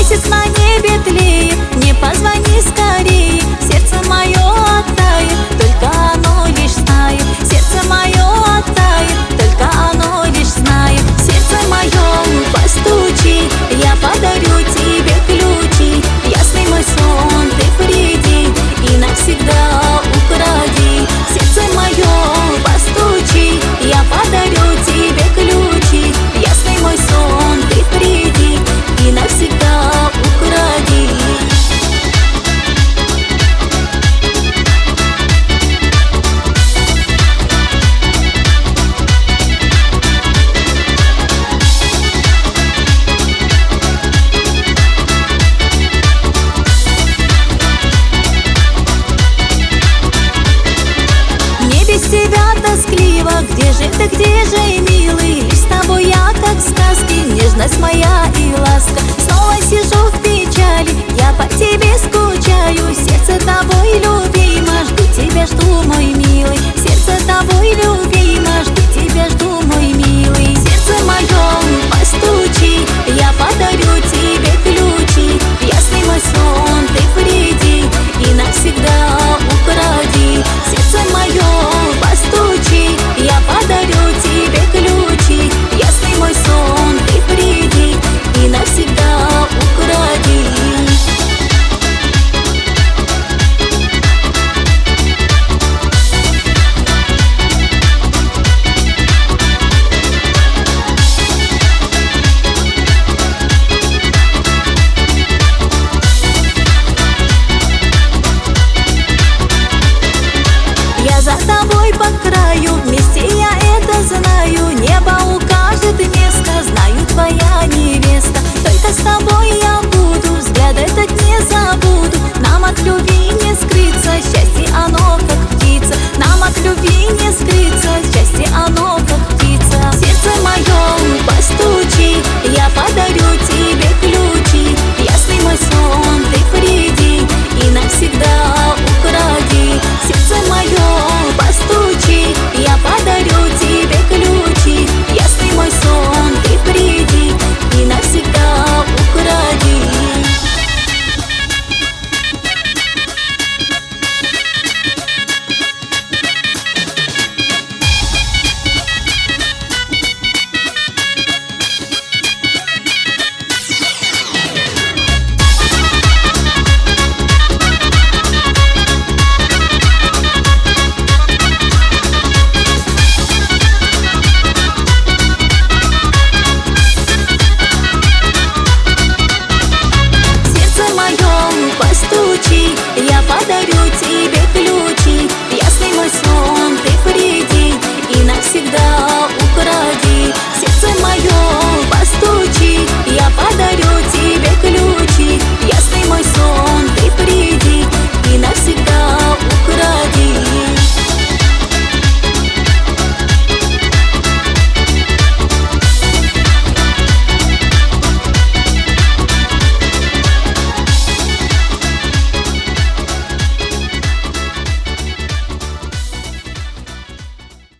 Месяц на небе тлеет, не позвони скорее. Сердце мое оттает, только оно лишь знает. Сердце мое оттает, только оно лишь знает. В сердце моем постучи, я подарю тебе ключи. Ясный мой сон, ты приди и навсегда укради. В сердце моем постучи, я подарю тебе ключи. Ясный мой сон, ты приди и навсегда укради. Мне без тебя тоскливо, где же ты, где же, милый? Лишь с тобой я, как в сказке, нежность моя и ласка. Снова сижу в печали, я по тебе скучаю. Сердце тобой любимо, жду тебя, жду, мой милый.